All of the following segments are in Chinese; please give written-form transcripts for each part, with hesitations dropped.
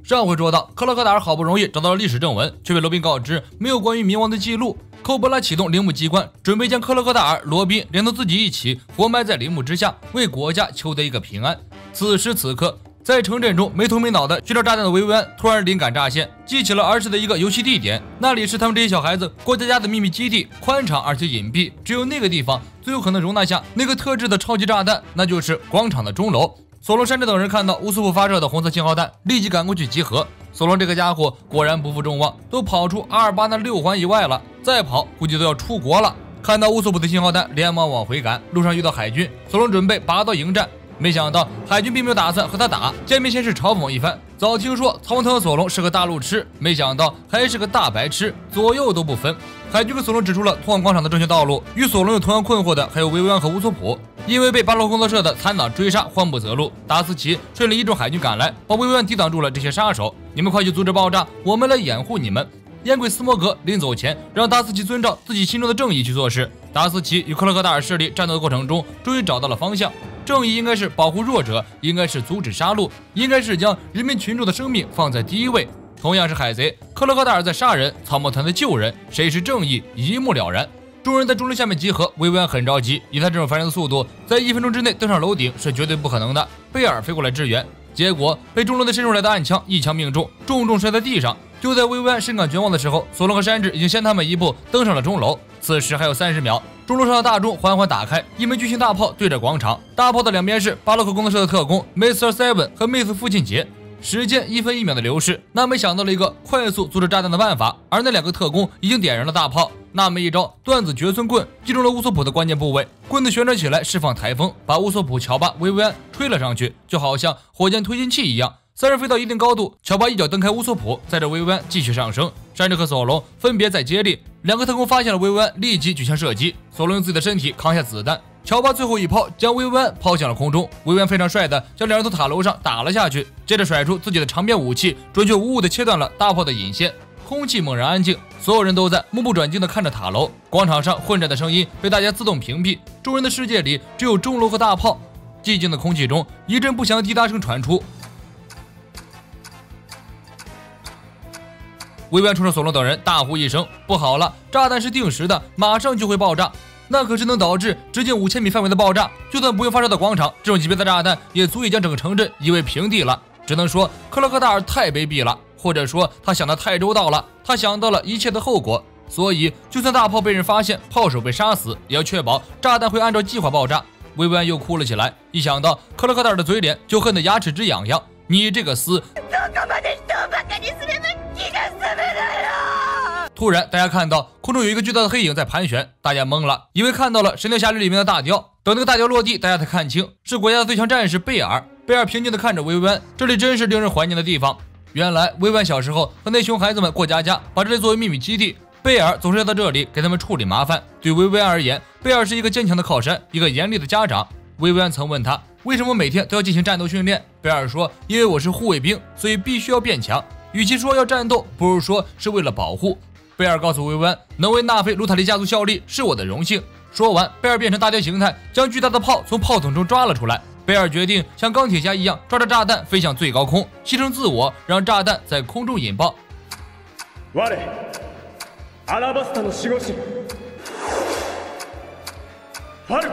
上回说到，克拉克达尔好不容易找到了历史正文，却被罗宾告知没有关于冥王的记录。寇伯拉启动陵墓机关，准备将克拉克达尔、罗宾连同自己一起活埋在陵墓之下，为国家求得一个平安。此时此刻，在城镇中没头没脑的寻找炸弹的维维安突然灵感乍现，记起了儿时的一个游戏地点，那里是他们这些小孩子过家家的秘密基地，宽敞而且隐蔽，只有那个地方最有可能容纳下那个特制的超级炸弹，那就是广场的钟楼。索隆、山治等人看到乌索普发射的红色信号弹，立即赶过去集合。索隆这个家伙果然不负众望，都跑出阿尔巴那6环以外了，再跑估计都要出国了。看到乌索普的信号弹，连忙往回赶，路上遇到海军，索隆准备拔刀迎战，没想到海军并没有打算和他打，见面先是嘲讽一番。早听说曹文腾和索隆是个大路痴，没想到还是个大白痴，左右都不分。海军给索隆指出了通往广场的正确道路，与索隆有同样困惑的还有维维安和乌索普。因为被巴洛工作社的残党追杀，慌不择路，达斯奇率领1众海军赶来，把维维安抵挡住了这些杀手。你们快去阻止爆炸，我们来掩护你们。烟鬼斯摩格临走前让达斯奇遵照自己心中的正义去做事。达斯奇与克拉克达尔势力战斗的过程中，终于找到了方向。正义应该是保护弱者，应该是阻止杀戮，应该是将人民群众的生命放在第一位。同样是海贼，克拉克达尔在杀人，草帽团在救人，谁是正义，一目了然。众人在钟楼下面集合，维维安很着急，以他这种凡人的速度，在1分钟之内登上楼顶是绝对不可能的。贝尔飞过来支援，结果被钟楼内伸出来的暗枪一枪命中，重重摔在地上。就在维维安深感绝望的时候，索隆和山治已经先他们一步登上了钟楼。此时还有30秒，钟楼上的大钟缓缓打开，一枚巨型大炮对着广场，大炮的两边是巴洛克工作社的特工 Mr. Seven 和 Miss 父亲节。时间1分1秒的流逝，纳美想到了一个快速阻止炸弹的办法，而那2个特工已经点燃了大炮。纳美一招断子绝孙棍击中了乌索普的关键部位，棍子旋转起来释放台风，把乌索普、乔巴、维维安吹了上去，就好像火箭推进器一样。3人飞到一定高度，乔巴一脚蹬开乌索普，载着维维安继续上升。山治和索隆分别在接力，2个特工发现了维维安，立即举枪射击。索隆用自己的身体扛下子弹，乔巴最后一炮将维维安抛向了空中，维维安非常帅的将2人从塔楼上打了下去，接着甩出自己的长鞭武器，准确无误地切断了大炮的引线。空气猛然安静，所有人都在目不转睛地看着塔楼。广场上混战的声音被大家自动屏蔽，众人的世界里只有钟楼和大炮。寂静的空气中，一阵不祥的滴答声传出。维维安冲着索隆等人大呼一声：“不好了，炸弹是定时的，马上就会爆炸！那可是能导致直径5000米范围的爆炸，就算不用发射到广场，这种级别的炸弹也足以将整个城镇夷为平地了。只能说克拉克达尔太卑鄙了，或者说他想得太周到了，他想到了一切的后果，所以就算大炮被人发现，炮手被杀死，也要确保炸弹会按照计划爆炸。”维维安又哭了起来，一想到克拉克达尔的嘴脸，就恨得牙齿直痒痒。你这个厮！突然，大家看到空中有一个巨大的黑影在盘旋，大家懵了，以为看到了《神雕侠侣》里面的大雕。等那个大雕落地，大家才看清是国家的最强战士贝尔。贝尔平静地看着维维安，这里真是令人怀念的地方。原来维维安小时候和那熊孩子们过家家，把这里作为秘密基地。贝尔总是要到这里给他们处理麻烦。对维维安而言，贝尔是一个坚强的靠山，一个严厉的家长。维维安曾问他为什么每天都要进行战斗训练，贝尔说：“因为我是护卫兵，所以必须要变强。与其说要战斗，不如说是为了保护。”贝尔告诉维维安，能为纳菲卢塔利家族效力是我的荣幸。说完，贝尔变成大雕形态，将巨大的炮从炮筒中抓了出来。贝尔决定像钢铁侠一样抓着炸弹飞向最高空，牺牲自我，让炸弹在空中引爆。阿拉巴斯塔的守護神Falcon。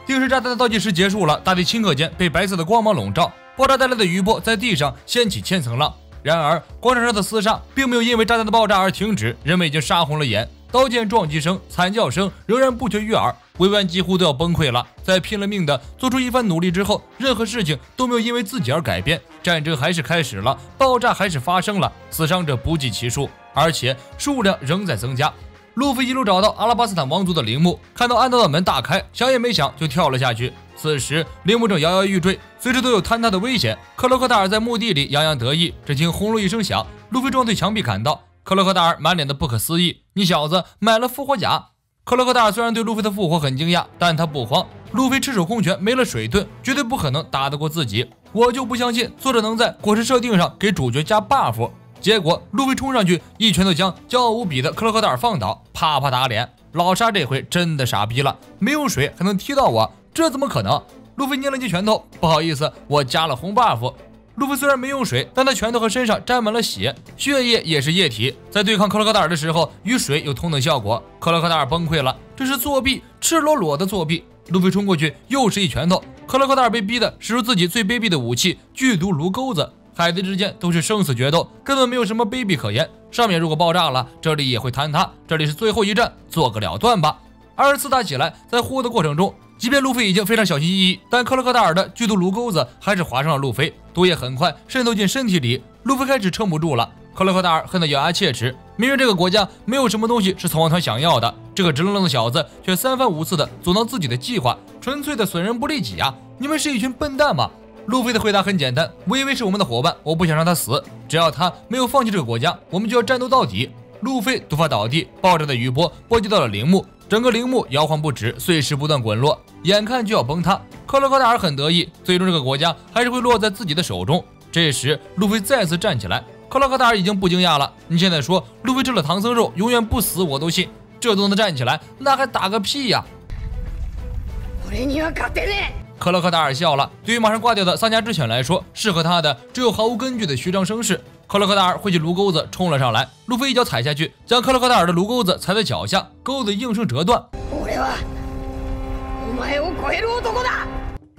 定时炸弹的倒计时结束了，大地顷刻间被白色的光芒笼罩，爆炸带来的余波在地上掀起千层浪。然而，广场上的厮杀并没有因为炸弹的爆炸而停止，人们已经杀红了眼，刀剑撞击声、惨叫声仍然不绝于耳。维维安几乎都要崩溃了，在拼了命的做出一番努力之后，任何事情都没有因为自己而改变，战争还是开始了，爆炸还是发生了，死伤者不计其数，而且数量仍在增加。路飞一路找到阿拉巴斯坦王族的陵墓，看到暗道的门大开，想也没想就跳了下去。此时陵墓正摇摇欲坠，随时都有坍塌的危险。克洛克达尔在墓地里洋洋得意，只听轰隆一声响，路飞撞对墙壁砍道。克洛克达尔满脸的不可思议：“你小子买了复活甲？”克洛克达尔虽然对路飞的复活很惊讶，但他不慌。路飞赤手空拳，没了水遁，绝对不可能打得过自己。我就不相信作者能在果实设定上给主角加 buff。结果路飞冲上去，一拳头将骄傲无比的克洛克达尔放倒，啪啪打脸。老沙这回真的傻逼了，没有水还能踢到我，这怎么可能？路飞捏了捏拳头，不好意思，我加了红 buff。路飞虽然没用水，但他拳头和身上沾满了血，血液也是液体，在对抗克洛克达尔的时候，与水有同等效果。克洛克达尔崩溃了，这是作弊，赤裸裸的作弊。路飞冲过去，又是一拳头。克洛克达尔被逼的使出自己最卑鄙的武器——剧毒炉钩子。海贼之间都是生死决斗，根本没有什么卑鄙可言。上面如果爆炸了，这里也会坍塌。这里是最后一战，做个了断吧。二次打起来，在互殴的过程中，即便路飞已经非常小心翼翼，但克洛克达尔的剧毒炉钩子还是划伤了路飞，毒液很快渗透进身体里，路飞开始撑不住了。克洛克达尔恨得咬牙切齿，明明这个国家没有什么东西是草王团想要的，这个直愣愣的小子却三番五次的阻挠自己的计划，纯粹的损人不利己啊！你们是一群笨蛋吗？路飞的回答很简单，薇薇是我们的伙伴，我不想让他死，只要他没有放弃这个国家，我们就要战斗到底。路飞突发倒地，爆炸的余波波及到了陵墓，整个陵墓摇晃不止，碎石不断滚落，眼看就要崩塌。克洛克达尔很得意，最终这个国家还是会落在自己的手中。这时路飞再次站起来，克洛克达尔已经不惊讶了。你现在说路飞吃了唐僧肉永远不死，我都信。这都能站起来，那还打个屁呀！克洛克达尔笑了，对于马上挂掉的丧家之犬来说，适合他的只有毫无根据的虚张声势。克洛克达尔挥起炉钩子冲了上来，路飞一脚踩下去，将克洛克达尔的炉钩子踩在脚下，钩子应声折断。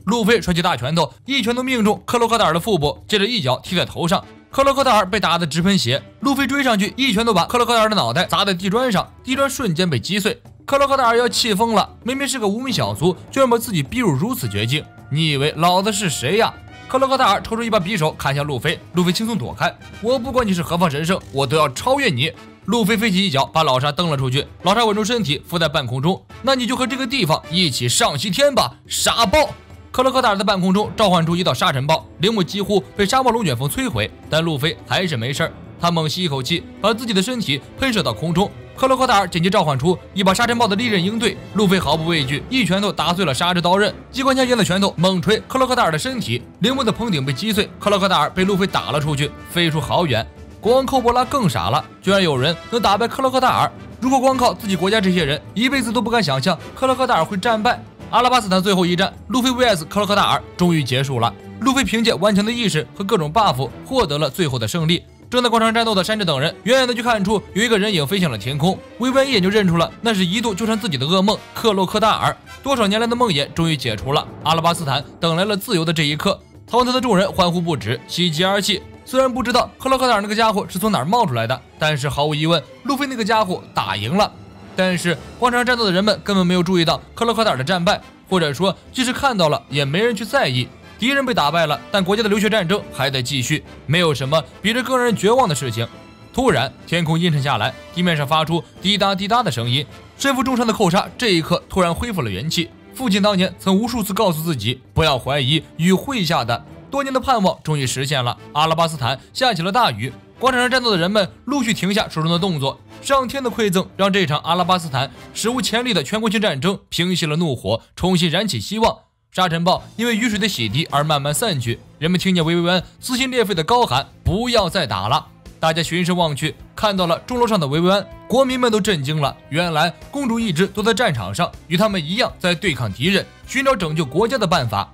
路飞甩起大拳头，一拳头命中克洛克达尔的腹部，接着一脚踢在头上。克洛克达尔被打得直喷血，路飞追上去，一拳头把克洛克达尔的脑袋砸在地砖上，地砖瞬间被击碎。克洛克达尔要气疯了，明明是个无名小卒，居然把自己逼入如此绝境。你以为老子是谁呀？克洛克达尔抽出一把匕首砍向路飞，路飞轻松躲开。我不管你是何方神圣，我都要超越你。路飞飞起一脚把老沙蹬了出去，老沙稳住身体浮在半空中。那你就和这个地方一起上西天吧，沙暴！克洛克达尔在半空中召唤出一道沙尘暴，陵墓几乎被沙暴龙卷风摧毁，但路飞还是没事。他猛吸一口气，把自己的身体喷射到空中。克洛克达尔紧急召唤出一把沙尘暴的利刃应对，路飞毫不畏惧，一拳头打碎了沙之刀刃，机关枪一样的拳头猛锤克洛克达尔的身体，陵墓的棚顶被击碎，克洛克达尔被路飞打了出去，飞出好远。国王寇伯拉更傻了，居然有人能打败克洛克达尔。如果光靠自己国家这些人，一辈子都不敢想象克洛克达尔会战败。阿拉巴斯坦最后一战，路飞 vs 克洛克达尔终于结束了。路飞凭借顽强的意识和各种 buff 获得了最后的胜利。正在广场战斗的山治等人远远的就看出有一个人影飞向了天空，薇薇一眼就认出了那是一度纠缠自己的噩梦克洛克达尔。多少年来的梦魇终于解除了，阿拉巴斯坦等来了自由的这一刻。逃团的众人欢呼不止，喜极而泣。虽然不知道克洛克达尔那个家伙是从哪儿冒出来的，但是毫无疑问，路飞那个家伙打赢了。但是广场战斗的人们根本没有注意到克洛克达尔的战败，或者说即使看到了也没人去在意。敌人被打败了，但国家的流血战争还得继续，没有什么比这更让人绝望的事情。突然天空阴沉下来，地面上发出滴答滴答的声音，身负重伤的寇沙这一刻突然恢复了元气。父亲当年曾无数次告诉自己不要怀疑雨会下的，多年的盼望终于实现了。阿拉巴斯坦下起了大雨，广场上战斗的人们陆续停下手中的动作，上天的馈赠让这场阿拉巴斯坦史无前例的全国性战争平息了怒火，重新燃起希望。沙尘暴因为雨水的洗涤而慢慢散去，人们听见薇薇安撕心裂肺的高喊不要再打了。大家循声望去，看到了钟楼上的薇薇安，国民们都震惊了。原来公主一直都在战场上，与他们一样在对抗敌人，寻找拯救国家的办法。